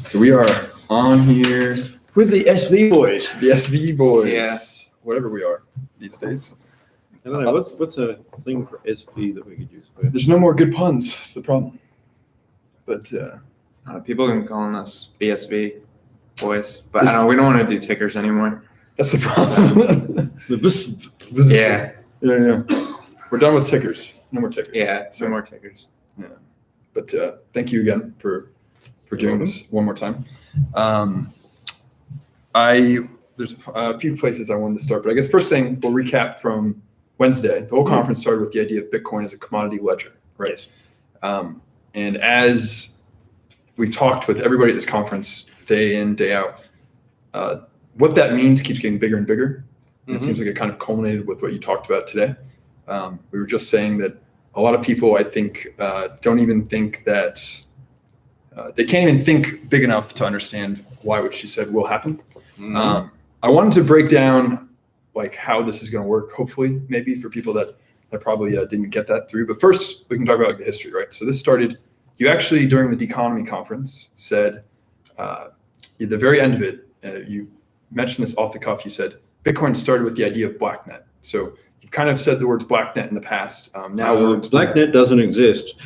So we are on here with the SV boys. The SV boys. Yeah. Whatever we are these days. I don't know, what's a thing for SV that we could use? There's no more good puns. That's the problem. But people have been calling us BSV boys, but I don't know, we don't want to do tickers anymore. that's the problem. Yeah. Yeah. We're done with tickers. No more tickers. Yeah, no more tickers. Yeah. But thank you again for doing this one more time. There's a few places I wanted to start, but I guess first thing, we'll recap from Wednesday. The whole conference started with the idea of Bitcoin as a commodity ledger, right? And as we talked with everybody at this conference, day in, day out, what that means keeps getting bigger and bigger. And it seems like it kind of culminated with what you talked about today. We were just saying that a lot of people, I think, don't even think that, they can't even think big enough to understand why what she said will happen. I wanted to break down like how this is going to work, hopefully, maybe for people that probably didn't get that through. But first, we can talk about like the history, right? So this started, you actually, during the Deconomy conference, said, at the very end of it, you mentioned this off the cuff, you said, Bitcoin started with the idea of blacknet. So you've kind of said the words blacknet in the past. Now blacknet doesn't exist.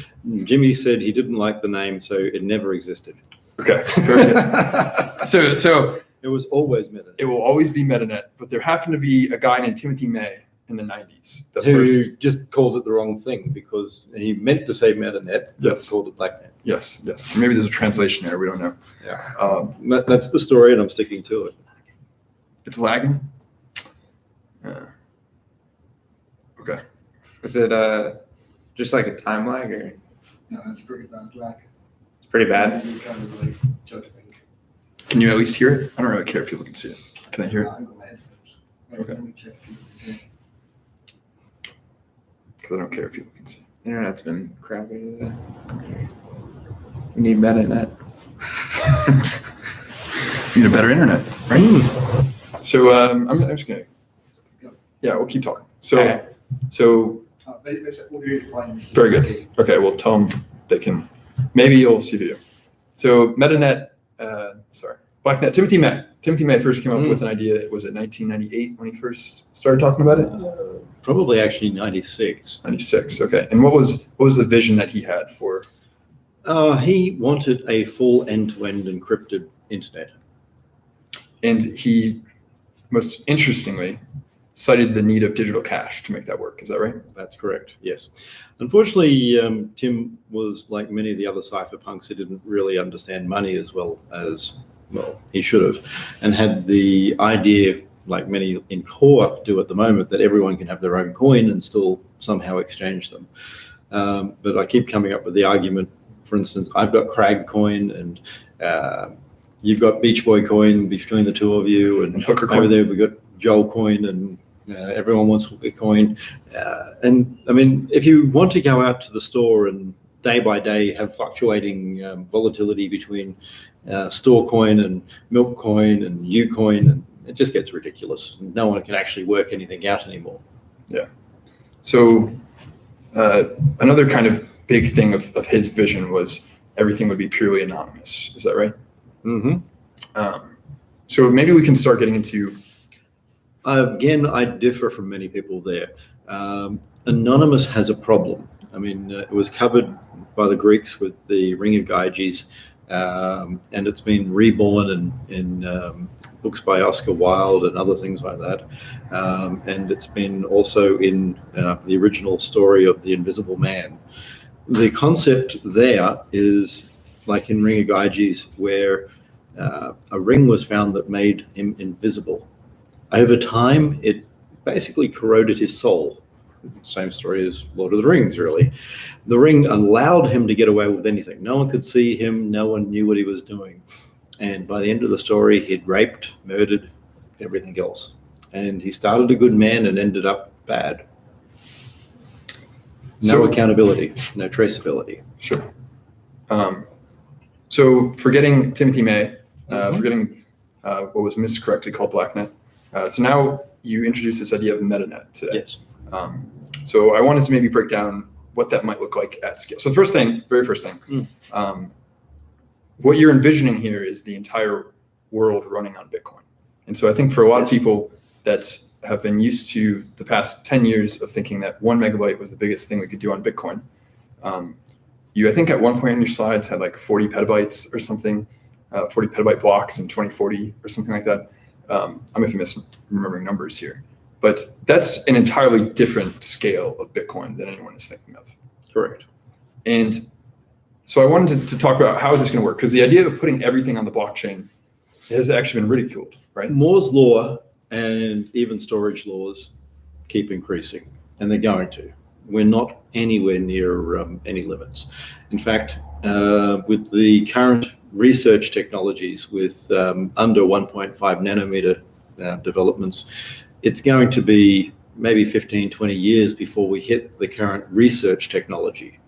Jimmy said he didn't like the name, so it never existed. Okay, very good. So it was always Metanet. It will always be Metanet, but there happened to be a guy named Timothy May in the 90s. Who just called it the wrong thing because he meant to say Metanet, but called it blacknet. Yes. Or maybe there's a translation error, we don't know. Yeah. That's the story and I'm sticking to it. It's lagging? Okay. Is it just like a time lag or? No, that's pretty bad lag. It's pretty bad. You kind of like juggling. Can you at least hear it? I don't really care if people can see it. Can I hear it? I've got my headphones. Okay. Let me check if you can hear. Because I don't care if people can see. Internet's been crappy today. We need Metanet. You need a better internet, right? So I'm just gonna. Yeah, we'll keep talking. So They said audio is fine. Very good. Okay, well tell them they can. Maybe you'll see video. So Metanet. Blacknet. Timothy May first came up with an idea. Was it 1998 when he first started talking about it? Probably actually 96. 96. Okay. And what was the vision that he had for? He wanted a full end-to-end encrypted internet. And he, most interestingly, cited the need of digital cash to make that work. Is that right? That's correct. Yes. Unfortunately, Tim was like many of the other cypherpunks who didn't really understand money as well he should have, and had the idea, like many in core do at the moment, that everyone can have their own coin and still somehow exchange them. But I keep coming up with the argument, for instance, I've got Crag coin and you've got Beach Boy coin between the two of you, and Hooker over coin. there we've got Joel coin, and everyone wants Hooker coin. And I mean, if you want to go out to the store and day by day have fluctuating volatility between store coin and milk coin and Ucoin, and it just gets ridiculous. No one can actually work anything out anymore. Yeah. So another kind of big thing of his vision was everything would be purely anonymous. Is that right? Mm-hmm. So maybe we can start getting into. Again, I differ from many people there. Anonymous has a problem. I mean, it was covered by the Greeks with the Ring of Gyges, and it's been reborn in books by Oscar Wilde and other things like that. And it's been also in the original story of The Invisible Man. The concept there is like in Ring of Gyges, where a ring was found that made him invisible. Over time, it basically corroded his soul. Same story as Lord of the Rings, really. The ring allowed him to get away with anything. No one could see him. No one knew what he was doing. And by the end of the story, he'd raped, murdered, everything else. And he started a good man and ended up bad. No accountability, no traceability. Sure. So forgetting Timothy May, forgetting what was miscorrectly called Blacknet. So now you introduce this idea of Metanet today. Yes. So I wanted to maybe break down what that might look like at scale. So very first thing, what you're envisioning here is the entire world running on Bitcoin. And so I think for a lot of people that have been used to the past 10 years of thinking that 1 megabyte was the biggest thing we could do on Bitcoin, you, I think at one point in your slides had like 40 petabytes or something, 40 petabyte blocks in 2040 or something like that. I might be misremembering numbers here, but that's an entirely different scale of Bitcoin than anyone is thinking of. Correct. And so I wanted to talk about how is this going to work, because the idea of putting everything on the blockchain has actually been ridiculed, right? Moore's law and even storage laws keep increasing, and they're going to. We're not anywhere near any limits. In fact, with the current research technologies with under 1.5 nanometer developments, it's going to be maybe 15, 20 years before we hit the current research technology.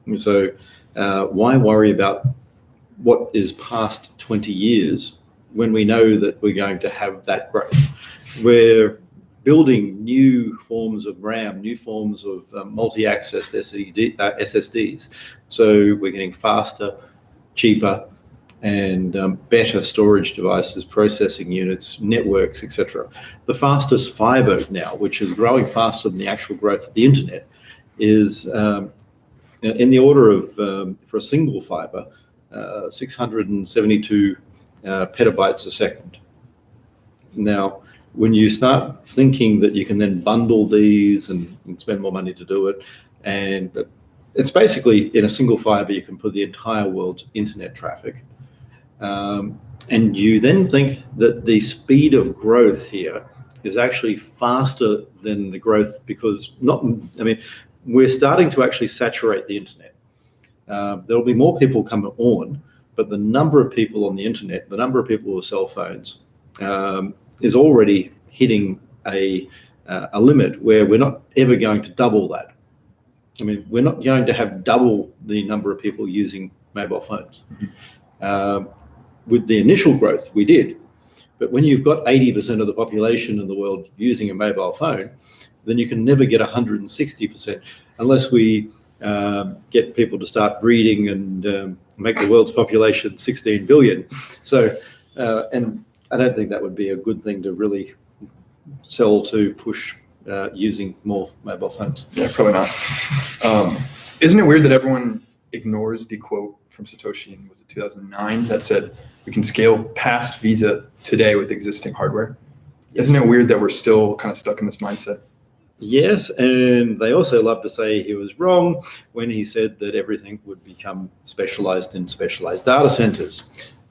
And so why worry about what is past 20 years when we know that we're going to have that growth? We're building new forms of RAM, new forms of multi-access SSDs. So we're getting faster, cheaper, and better storage devices, processing units, networks, etc. The fastest fiber now, which is growing faster than the actual growth of the internet, is in the order of, for a single fiber, 672 petabytes a second. Now, when you start thinking that you can then bundle these and spend more money to do it, and that it's basically in a single fiber you can put the entire world's internet traffic, and you then think that the speed of growth here is actually faster than the growth, because we're starting to actually saturate the internet. There'll be more people coming on, but the number of people on the internet, the number of people with cell phones, is already hitting a limit where we're not ever going to double that. I mean, we're not going to have double the number of people using mobile phones. With the initial growth, we did. But when you've got 80% of the population in the world using a mobile phone, then you can never get 160% unless we get people to start breeding and make the world's population 16 billion. So, and I don't think that would be a good thing to really sell to push using more mobile phones. Yeah, probably not. Isn't it weird that everyone ignores the quote from Satoshi in, was it 2009, that said, we can scale past Visa today with existing hardware? Yes. Isn't it weird that we're still kind of stuck in this mindset? Yes, and they also love to say he was wrong when he said that everything would become specialized in specialized data centers.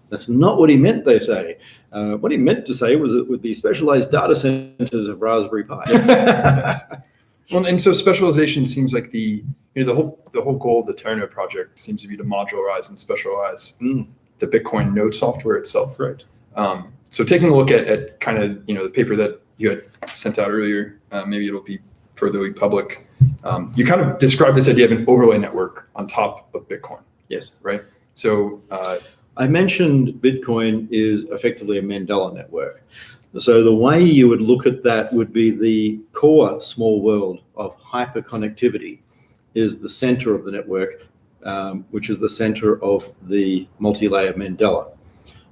That's not what he meant, they say. What he meant to say was it would be specialized data centers of Raspberry Pi. Yes. Well, and so specialization seems like the whole goal of the Terranode project seems to be to modularize and specialize the Bitcoin node software itself. Right. So taking a look at kind of the paper that you had sent out earlier, maybe it'll be further public. You kind of described this idea of an overlay network on top of Bitcoin. Yes. Right. So I mentioned Bitcoin is effectively a Mandela network. So the way you would look at that would be the core small world of hyperconnectivity is the center of the network, which is the center of the multi-layer Mandela.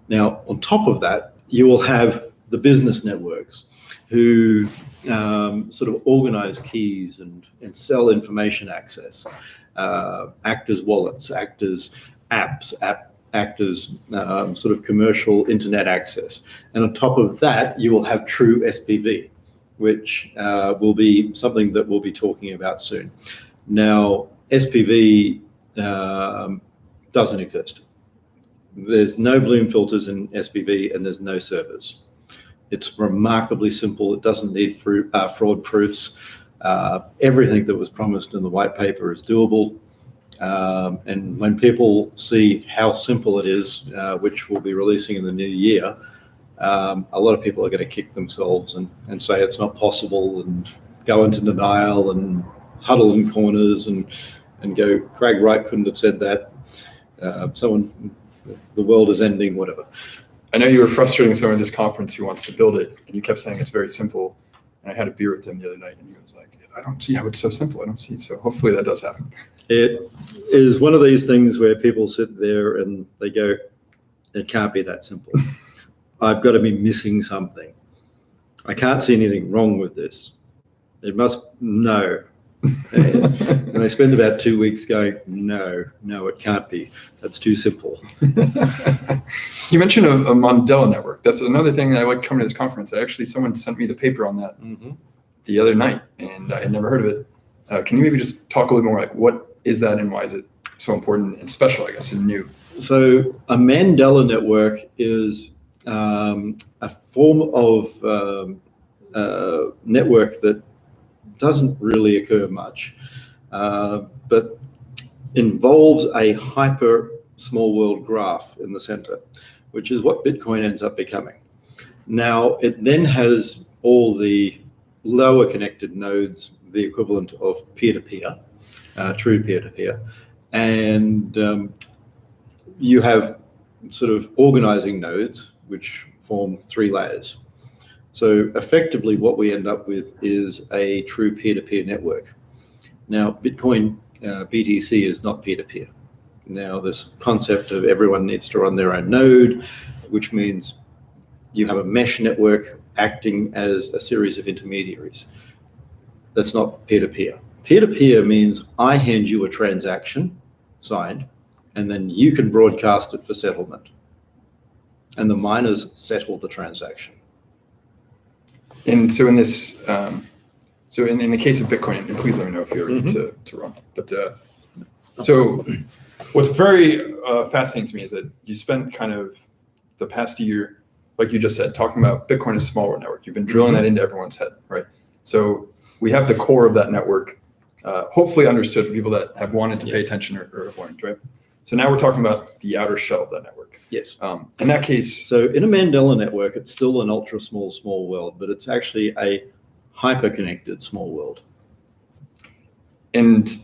Now, on top of that, you will have the business networks who sort of organize keys and sell information access, act as wallets, act as apps, act as sort of commercial internet access. And on top of that, you will have true SPV, which will be something that we'll be talking about soon. Now, SPV doesn't exist. There's no Bloom filters in SPV and there's no servers. It's remarkably simple. It doesn't need fraud proofs. Everything that was promised in the white paper is doable. And when people see how simple it is, which we'll be releasing in the new year, a lot of people are going to kick themselves and say it's not possible and go into denial and huddle in corners and go, Craig Wright couldn't have said that. The world is ending, whatever. I know you were frustrating someone at this conference who wants to build it, and you kept saying it's very simple. And I had a beer with him the other night, and he was like, I don't see how it's so simple. I don't see it. So hopefully that does happen. It is one of these things where people sit there and they go, It can't be that simple. I've got to be missing something. I can't see anything wrong with this. It must, no. And they spend about 2 weeks going, no, it can't be. That's too simple. You mentioned a Mandela network. That's another thing that I like coming to this conference. Someone sent me the paper on that the other night, and I had never heard of it. Can you maybe just talk a little more, like, what is that and why is it so important and special, I guess, and new? So a Mandela network is a form of network that doesn't really occur much, but involves a hyper small world graph in the center, which is what Bitcoin ends up becoming. Now, it then has all the lower connected nodes, the equivalent of peer-to-peer, true peer-to-peer, and you have sort of organizing nodes, which form 3 layers. So effectively what we end up with is a true peer-to-peer network. Now, Bitcoin BTC is not peer-to-peer. Now, this concept of everyone needs to run their own node, which means you have a mesh network acting as a series of intermediaries. That's not peer-to-peer. Peer-to-peer means I hand you a transaction signed, and then you can broadcast it for settlement. And the miners settle the transaction. And so in this, so in the case of Bitcoin, and please let me know if you're ready to run. But so what's very fascinating to me is that you spent kind of the past year, like you just said, talking about Bitcoin as a small world network. You've been drilling that into everyone's head, right? So we have the core of that network, hopefully understood for people that have wanted to pay attention or have learned, right? So now we're talking about the outer shell of that network. Yes. In that case, so in a Mandela network, it's still an ultra small world, but it's actually a hyper-connected small world. And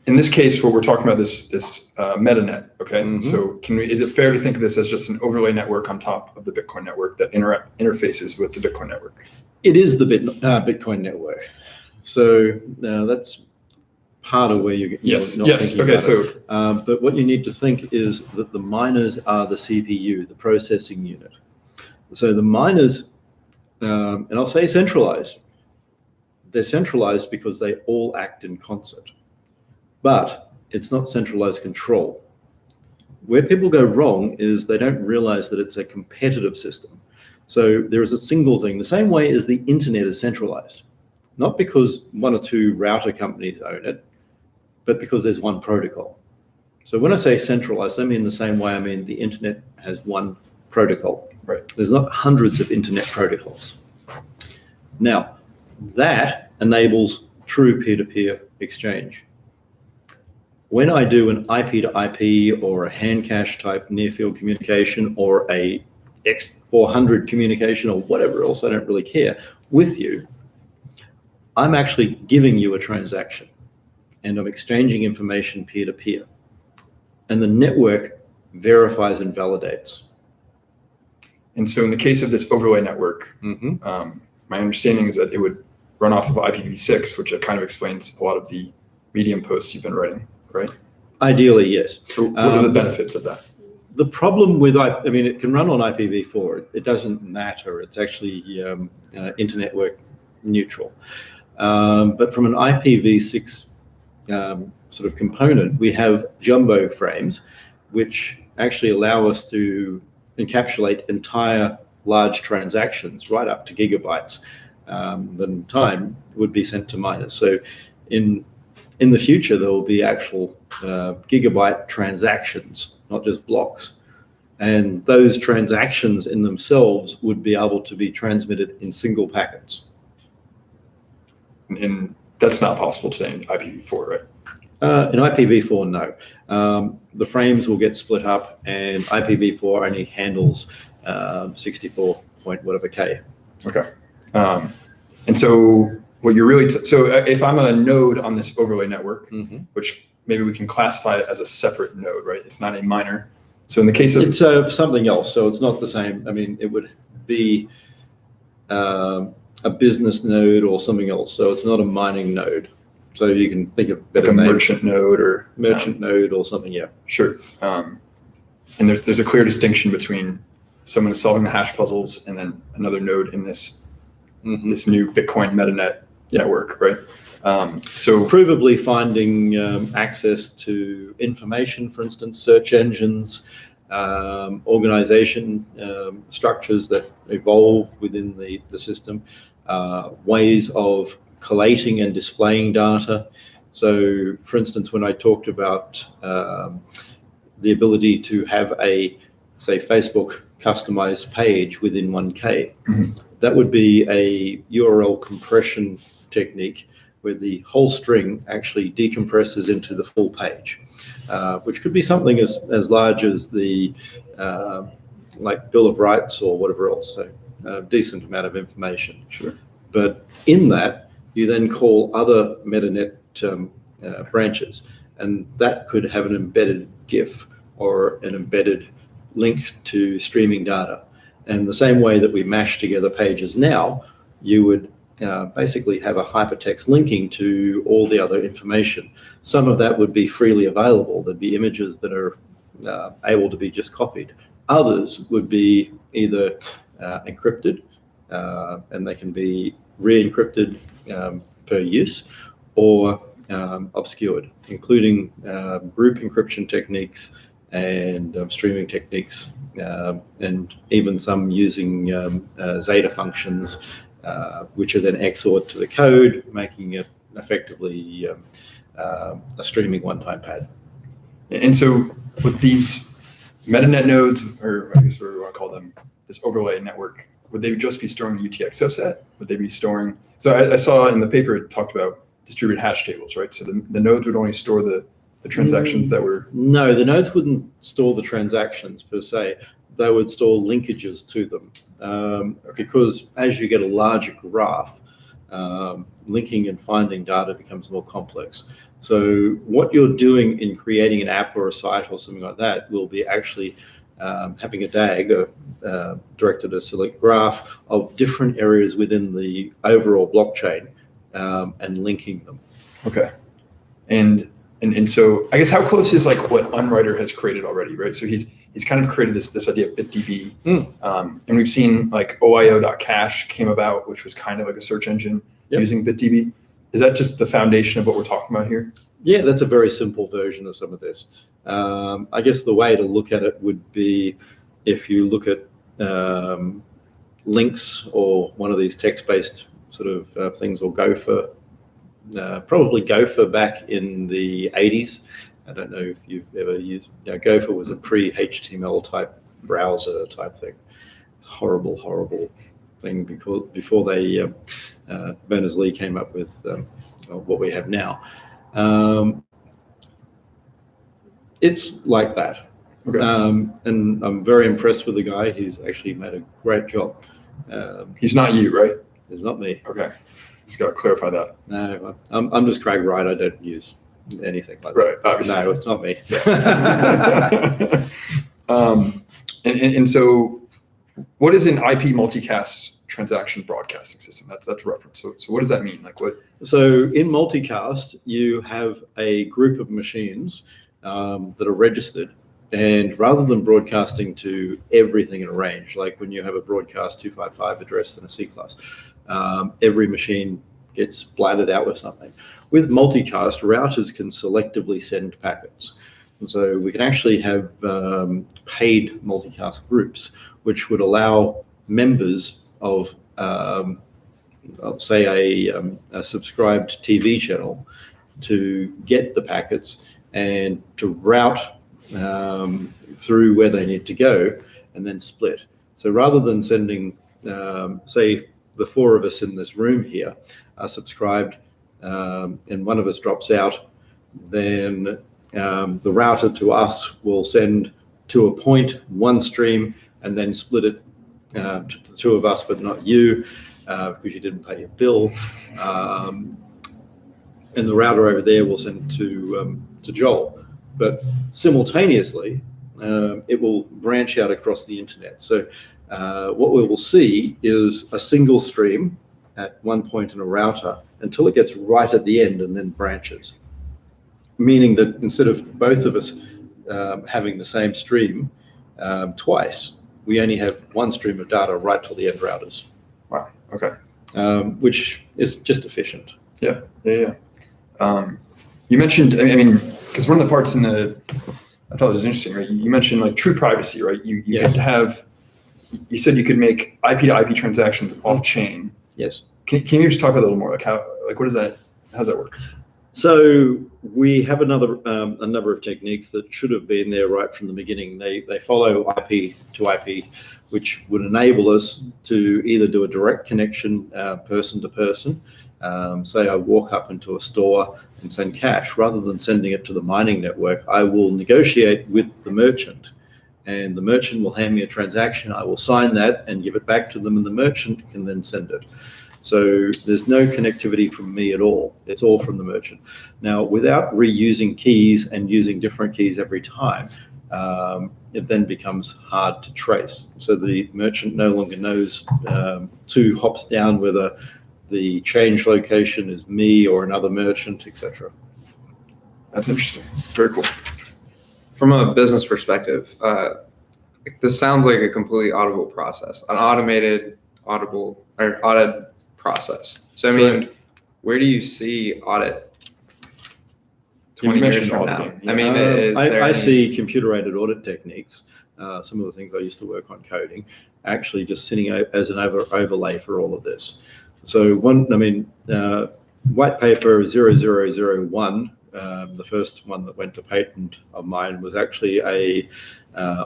in this case, what we're talking about this Metanet, okay? So is it fair to think of this as just an overlay network on top of the Bitcoin network that interfaces with the Bitcoin network? It is the Bitcoin network. So that's part of where you're yes. not thinking Okay. about So, it. But what you need to think is that the miners are the CPU, the processing unit. So the miners, and I'll say centralized. They're centralized because they all act in concert. But it's not centralized control. Where people go wrong is they don't realize that it's a competitive system. So there is a single thing, the same way as the internet is centralized. Not because 1 or 2 router companies own it, but because there's one protocol. So when I say centralized, I mean the same way I mean the internet has one protocol. right. There's not hundreds of internet protocols. Now, that enables true peer-to-peer exchange. When I do an IP to IP or a hand cache type near field communication or a X400 communication or whatever else, I don't really care, with you, I'm actually giving you a transaction and I'm exchanging information peer-to-peer. And the network verifies and validates. And so in the case of this overlay network, my understanding is that it would run off of IPv6, which kind of explains a lot of the Medium posts you've been writing, right? Ideally, yes. So what are the benefits of that? The problem with, I mean, it can run on IPv4. It doesn't matter. It's actually internetwork neutral. But from an IPv6 sort of component, we have jumbo frames, which actually allow us to encapsulate entire large transactions right up to gigabytes. Then time would be sent to miners. So in the future, there will be actual gigabyte transactions, not just blocks. And those transactions in themselves would be able to be transmitted in single packets. And that's not possible today in IPv4, right? In IPv4, no. The frames will get split up, and IPv4 only handles 64 point whatever K. Okay. And so what you're really, so if I'm a node on this overlay network, which maybe we can classify it as a separate node, right? It's not a miner. So in the case of... It's something else, so it's not the same. I mean, it would be a business node or something else. So it's not a mining node. So you can think of better like a names. merchant node or... Merchant node or something, yeah. Sure. and there's a clear distinction between someone solving the hash puzzles and then another node in this new Bitcoin Metanet network, right? So provably finding access to information, for instance, search engines, organization structures that evolve within the system, ways of collating and displaying data. So, for instance, when I talked about the ability to have a, say, Facebook customized page within 1K, that would be a URL compression technique where the whole string actually decompresses into the full page, which could be something as large as the like Bill of Rights or whatever else, so a decent amount of information. Sure. But in that, you then call other Metanet branches, and that could have an embedded GIF or an embedded link to streaming data. And the same way that we mash together pages now, you would basically have a hypertext linking to all the other information. Some of that would be freely available. There'd be images that are able to be just copied. Others would be either encrypted, and they can be re-encrypted per use, or obscured, including group encryption techniques and streaming techniques, and even some using Zeta functions, which are then XORed to the code, making it effectively a streaming one-time pad. And so with these Metanet nodes, or I guess what we want to call them, this overlay network, would they just be storing the UTXO set? Would they be storing, so I saw in the paper it talked about distributed hash tables, right? So the nodes would only store the transactions that were... No, the nodes wouldn't store the transactions per se. They would store linkages to them, because as you get a larger graph, linking and finding data becomes more complex. So what you're doing in creating an app or a site or something like that will be actually having a DAG, directed a select graph of different areas within the overall blockchain, and linking them. Okay. And so I guess how close is like what Unwriter has created already, right? So he's kind of created this idea of BitDB. And we've seen like OIO.cache came about, which was kind of like a search engine using BitDB. Is that just the foundation of what we're talking about here? Yeah, that's a very simple version of some of this. I guess the way to look at it would be if you look at links or one of these text-based sort of things, or Gopher, probably Gopher back in the 80s. I don't know if you've ever used, Gopher was a pre-HTML type browser type thing. Horrible thing, because before they, Berners-Lee came up with what we have now. It's like that. Okay. And I'm very impressed with the guy. He's actually made a great job. He's not you, right? It's not me. Okay. Just got to clarify that. No, I'm just Craig Wright. I don't use anything like Right, that. obviously. No, it's not me. And so what is an IP multicast transaction broadcasting system? That's reference. So what does that mean? Like what? So in multicast, you have a group of machines that are registered, and rather than broadcasting to everything in a range, like when you have a broadcast 255 address in a C class, every machine gets splattered out with something. With multicast, routers can selectively send packets. And so we can actually have paid multicast groups, which would allow members of, say, a subscribed TV channel to get the packets and to route through where they need to go and then split. So rather than sending, say, the four of us in this room here are subscribed, and one of us drops out, then the router to us will send to a point one stream and then split it to the two of us, but not you, because you didn't pay your bill. And the router over there will send to Joel. But simultaneously, it will branch out across the internet. So what we will see is a single stream at one point in a router until it gets right at the end and then branches. Meaning that instead of both of us having the same stream, twice, we only have one stream of data right to the end routers, Wow. Okay. which is just efficient. Yeah. You mentioned, I mean, because one of the parts I thought it was interesting, right? You mentioned like true privacy, right? You Yes. could have, you said you could make IP to IP transactions off chain. Yes. Can you just talk a little more, like what is that? How does that work? So we have a number of techniques that should have been there right from the beginning. They follow IP to IP, which would enable us to either do a direct connection person to person. Say I walk up into a store and send cash, rather than sending it to the mining network, I will negotiate with the merchant, and the merchant will hand me a transaction. I will sign that and give it back to them, and the merchant can then send it. So there's no connectivity from me at all. It's all from the merchant. Now, without reusing keys and using different keys every time, it then becomes hard to trace. So the merchant no longer knows 2 hops down whether the change location is me or another merchant, etc. That's interesting. Very cool. From a business perspective, this sounds like a completely auditable process, an audit process. So I mean, where do you see audit 20 years from now? auditing, yeah. I mean, is there I any- see computer-aided audit techniques. Some of the things I used to work on coding, actually just sitting as an overlay for all of this. So white paper 0001, the first one that went to patent of mine, was actually a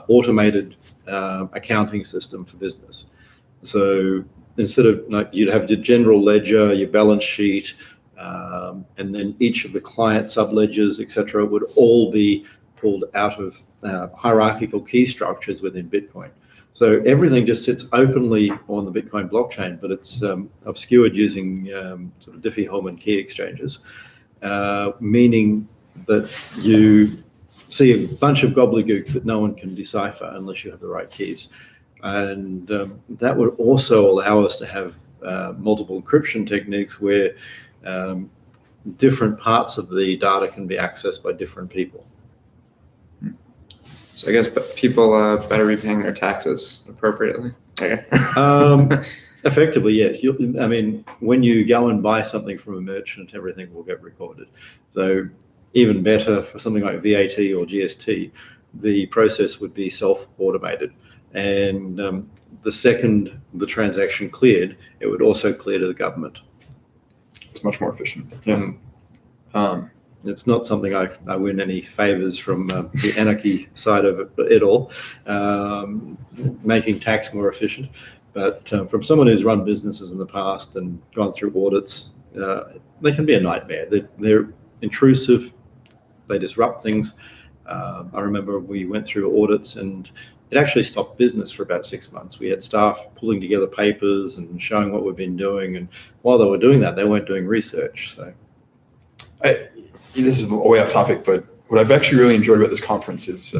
automated accounting system for business. So instead of you'd have your general ledger, your balance sheet, and then each of the client subledgers, etc., would all be pulled out of hierarchical key structures within Bitcoin. So everything just sits openly on the Bitcoin blockchain, but it's obscured using sort of Diffie-Hellman key exchanges, meaning that you see a bunch of gobbledygook that no one can decipher unless you have the right keys. And that would also allow us to have multiple encryption techniques where different parts of the data can be accessed by different people. So I guess people better be paying their taxes appropriately. Okay. Effectively, yes. I mean, when you go and buy something from a merchant, everything will get recorded. So even better for something like VAT or GST, the process would be self-automated. And the second the transaction cleared, it would also clear to the government. It's much more efficient. Yeah. It's not something I win any favors from the anarchy side of it all, making tax more efficient. But from someone who's run businesses in the past and gone through audits, they can be a nightmare. They're intrusive. They disrupt things. I remember we went through audits and it actually stopped business for about 6 months. We had staff pulling together papers and showing what we've been doing. And while they were doing that, they weren't doing research. So this is way off topic, but what I've actually really enjoyed about this conference is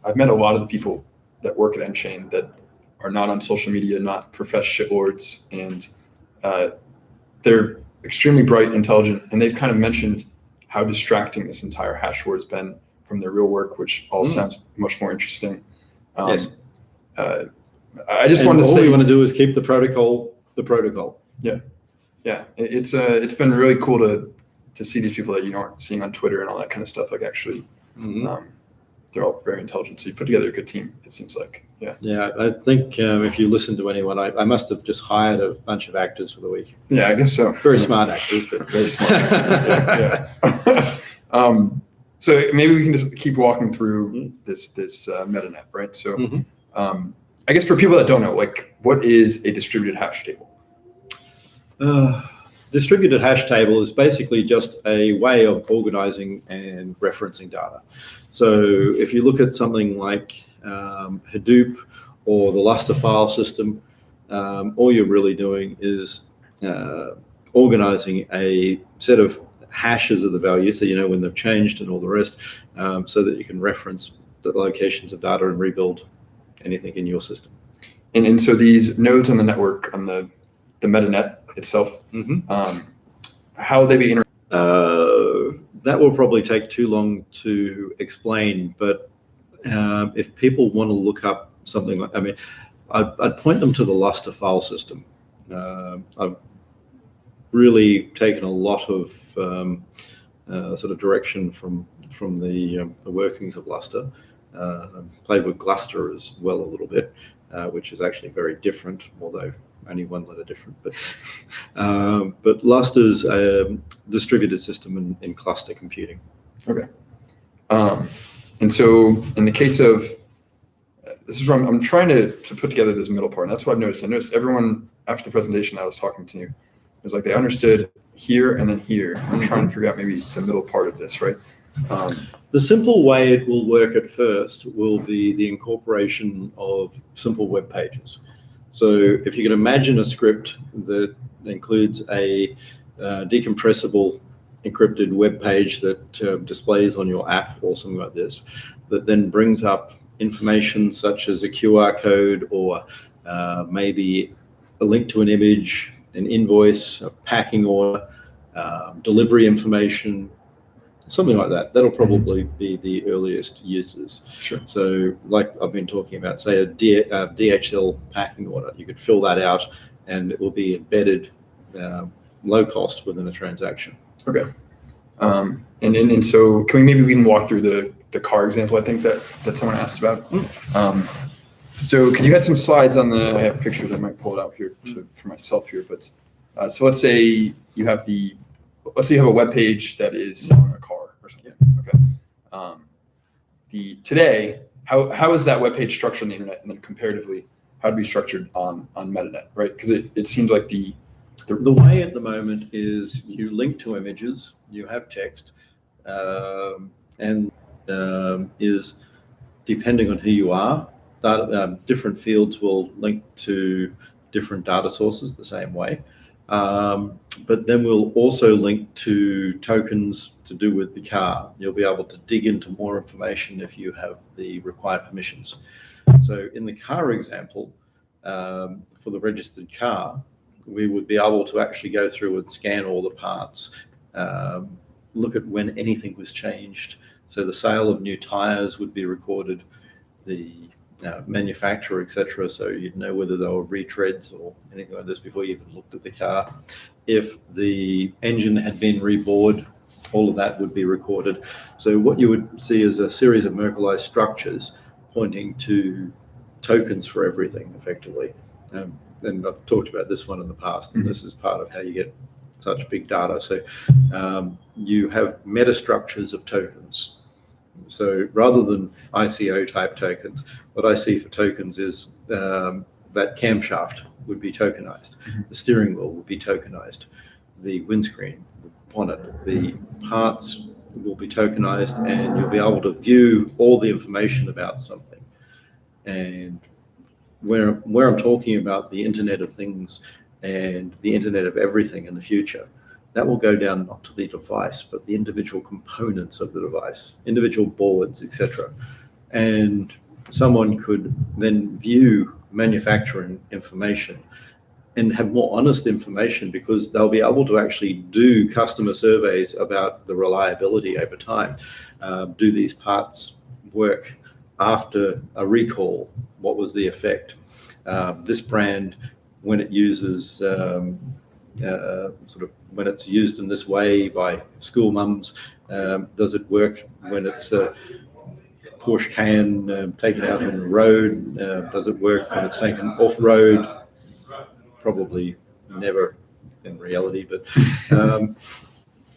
I've met a lot of the people that work at nChain that are not on social media, not professed shitlords, and they're extremely bright, intelligent, and they've kind of mentioned how distracting this entire hash war has been from their real work, which all sounds much more interesting. Yes. I just wanted to all say, we want to do is keep the protocol the protocol. Yeah, it's been really cool to see these people that you aren't seeing on Twitter and all that kind of stuff. Like actually, they're all very intelligent. So you put together a good team. It seems like, yeah. Yeah, I think if you listen to anyone, I must have just hired a bunch of actors for the week. Yeah, I guess so. Very smart actors, but Very smart. Yeah. So maybe we can just keep walking through this Metanet, right? So I guess for people that don't know, like, what is a distributed hash table? Distributed hash table is basically just a way of organizing and referencing data. So if you look at something like Hadoop or the Lustre file system, all you're really doing is organizing a set of hashes of the value, so you know when they've changed and all the rest, so that you can reference the locations of data and rebuild anything in your system. And so these nodes on the network, on the Metanet itself, how will they be that will probably take too long to explain, but if people want to look up something like, I mean, I'd point them to the Lustre file system. I've really taken a lot of sort of direction from the workings of Lustre. Played with Gluster as well a little bit, which is actually very different, although only one letter different. But Lustre's a distributed system in cluster computing. Okay. And so in the case of, this is where I'm trying to put together this middle part. And that's what I've noticed. I noticed everyone after the presentation I was talking to, it was like they understood here and then here. I'm trying to figure out maybe the middle part of this, right? The simple way it will work at first will be the incorporation of simple web pages. So if you can imagine a script that includes a decompressible encrypted web page that displays on your app or something like this, that then brings up information such as a QR code or maybe a link to an image, an invoice, a packing order, delivery information, something like that. That'll probably be the earliest uses. Sure. So like I've been talking about, say a DHL packing order, you could fill that out and it will be embedded low cost within a transaction. Okay. And so can we even walk through the car example I think that someone asked about? So because you had some slides on I have pictures, I might pull it out here for myself here, but so let's say you have a web page that is selling a car or something. Okay. Today, how is that web page structured on the internet, and then comparatively, how to be structured on Metanet, right? Because it seems like the way at the moment is you link to images, you have text, and is depending on who you are, different fields will link to different data sources the same way. But then we'll also link to tokens to do with the car. You'll be able to dig into more information if you have the required permissions. So in the car example, for the registered car, we would be able to actually go through and scan all the parts, look at when anything was changed. So the sale of new tires would be recorded, the manufacturer, etc. So you'd know whether they were retreads or anything like this before you even looked at the car. If the engine had been rebored, all of that would be recorded. So what you would see is a series of Merkleized structures pointing to tokens for everything, effectively. And I've talked about this one in the past, and this is part of how you get such big data. So you have metastructures of tokens. So rather than ICO type tokens, what I see for tokens is that camshaft would be tokenized, the steering wheel would be tokenized, the windscreen, the bonnet, the parts will be tokenized, and you'll be able to view all the information about something. And where I'm talking about the Internet of Things and the Internet of Everything in the future, that will go down not to the device, but the individual components of the device, individual boards, etc. And someone could then view manufacturing information and have more honest information, because they'll be able to actually do customer surveys about the reliability over time. Do these parts work after a recall? What was the effect? This brand, when it uses when it's used in this way by school mums, does it work when it's a Porsche Cayenne taken out on the road? Does it work when it's taken off-road? Probably never in reality, but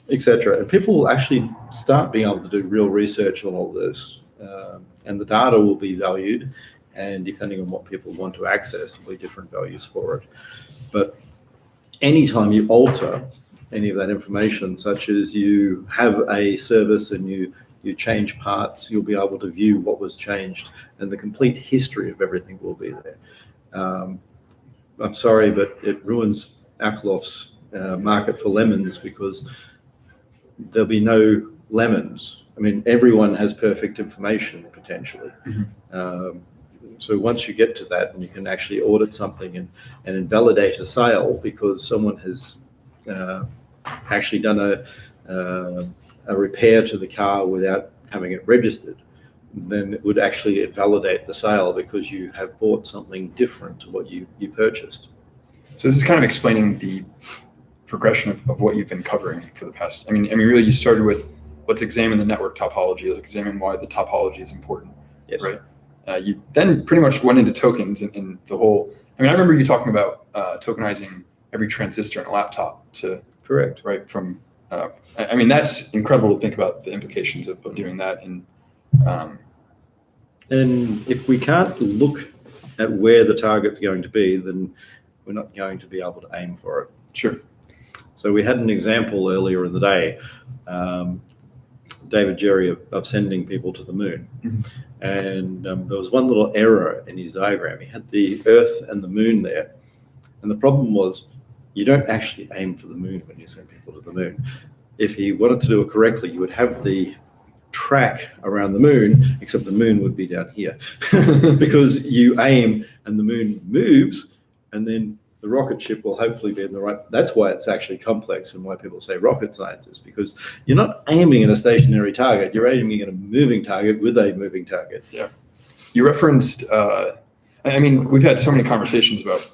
etc. And people will actually start being able to do real research on all this, and the data will be valued, and depending on what people want to access, there'll be different values for it. But anytime you alter any of that information, such as you have a service and you change parts, you'll be able to view what was changed, and the complete history of everything will be there. I'm sorry, but it ruins Akerlof's market for lemons, because there'll be no lemons. I mean, everyone has perfect information potentially. So once you get to that, and you can actually audit something and invalidate a sale because someone has actually done a repair to the car without having it registered, then it would actually validate the sale because you have bought something different to what you purchased. So this is kind of explaining the progression of what you've been covering for the past. I mean, really, you started with let's examine the network topology, let's examine why the topology is important, Yes. right? You then pretty much went into tokens and the whole. I mean, I remember you talking about tokenizing every transistor in a laptop to Correct. right from. I mean, that's incredible to think about the implications of doing that. And if we can't look at where the target's going to be, then we're not going to be able to aim for it. sure. So we had an example earlier in the day, David Jerry, of sending people to the moon. Mm-hmm. And there was one little error in his diagram. He had the Earth and the moon there. And the problem was you don't actually aim for the moon when you send people to the moon. If he wanted to do it correctly, you would have the track around the moon, except the moon would be down here because you aim and the moon moves, and then the rocket ship will hopefully be in the right. That's why it's actually complex and why people say rocket science is because you're not aiming at a stationary target, you're aiming at a moving target with a moving target. Yeah. You referenced, I mean, we've had so many conversations about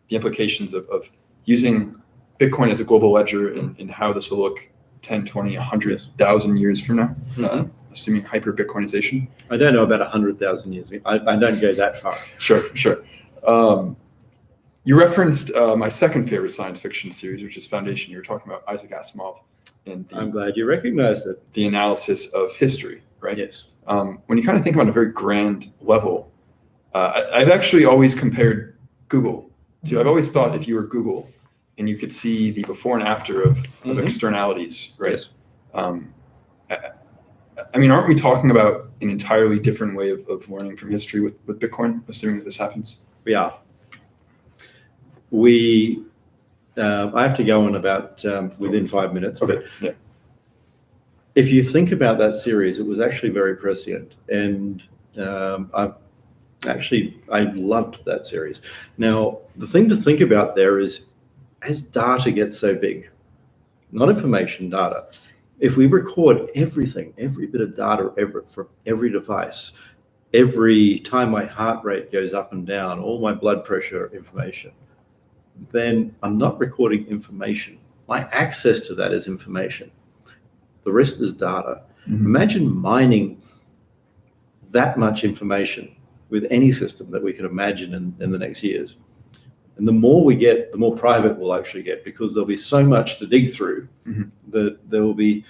the implications of using Bitcoin as a global ledger and how this will look 10, 20, 100,000 years from now, assuming hyper Bitcoinization. I don't know about 100,000 years. I don't go that far. Sure. You referenced my second favorite science fiction series, which is Foundation. You were talking about Isaac Asimov and I'm glad you recognized it. the analysis of history, right? Yes. When you kind of think about a very grand level, I've actually always compared Google to, I've always thought if you were Google and you could see the before and after of externalities, right? Yes. I mean, aren't we talking about an entirely different way of learning from history with Bitcoin, assuming that this happens? We are. I have to go on about within 5 minutes, Okay. but Yeah. if you think about that series, it was actually very prescient, and I loved that series. Now, the thing to think about there is, as data gets so big, not information, data, if we record everything, every bit of data from every device, every time my heart rate goes up and down, all my blood pressure information, then I'm not recording information. My access to that is information. The rest is data. Mm-hmm. Imagine mining that much information with any system that we can imagine in the next years. And the more we get, the more private we'll actually get, because there'll be so much to dig through that there will be,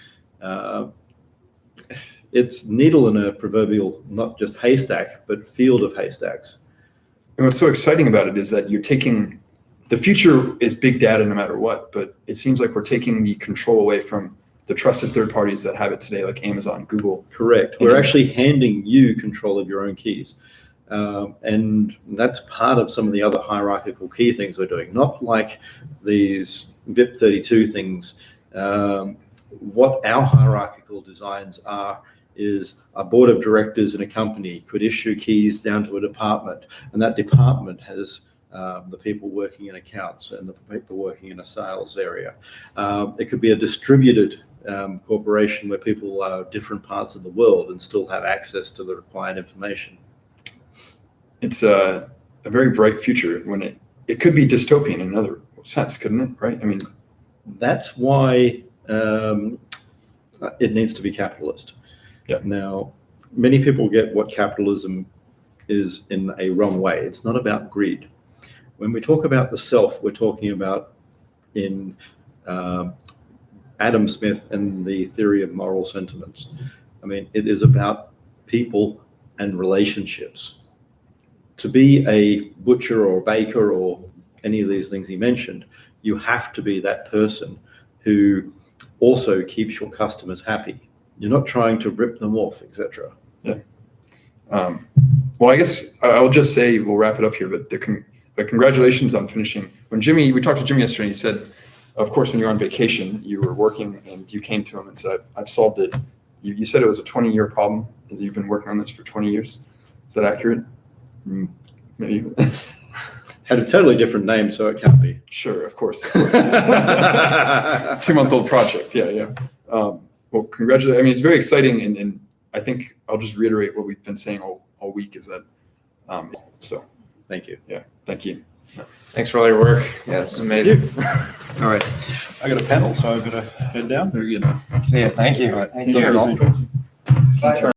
it's needle in a proverbial, not just haystack, but field of haystacks. And what's so exciting about it is that you're taking, the future is big data no matter what, but it seems like we're taking the control away from the trusted third parties that have it today, like Amazon, Google. Correct. We're actually handing you control of your own keys. And that's part of some of the other hierarchical key things we're doing, not like these BIP32 things. What our hierarchical designs are is a board of directors in a company could issue keys down to a department, and that department has the people working in accounts and the people working in a sales area. It could be a distributed corporation where people are different parts of the world and still have access to the required information. It's a very bright future when it could be dystopian in another sense, couldn't it? Right? I mean, that's why it needs to be capitalist. Yeah. Now, many people get what capitalism is in a wrong way. It's not about greed. When we talk about the self, we're talking about in Adam Smith and the theory of moral sentiments. I mean, it is about people and relationships. To be a butcher or baker or any of these things he mentioned, you have to be that person who also keeps your customers happy. You're not trying to rip them off, etc. Yeah. Well, I guess I'll just say we'll wrap it up here, but congratulations on finishing. When we talked to Jimmy yesterday, he said, of course, when you're on vacation, you were working and you came to him and said, I've solved it. You said it was a 20-year problem, that you've been working on this for 20 years. Is that accurate? Maybe. Had a totally different name, so it can't be. Sure, of course. 2-month-old project. Yeah. Well, congratulations. I mean, it's very exciting, and I think I'll just reiterate what we've been saying all week is that, so, Thank you. yeah, thank you. Thanks for all your work. Yeah, this is amazing. All right. I got a panel, so I better head down. Very good. See ya. Thank you. All right. Thank you. Bye.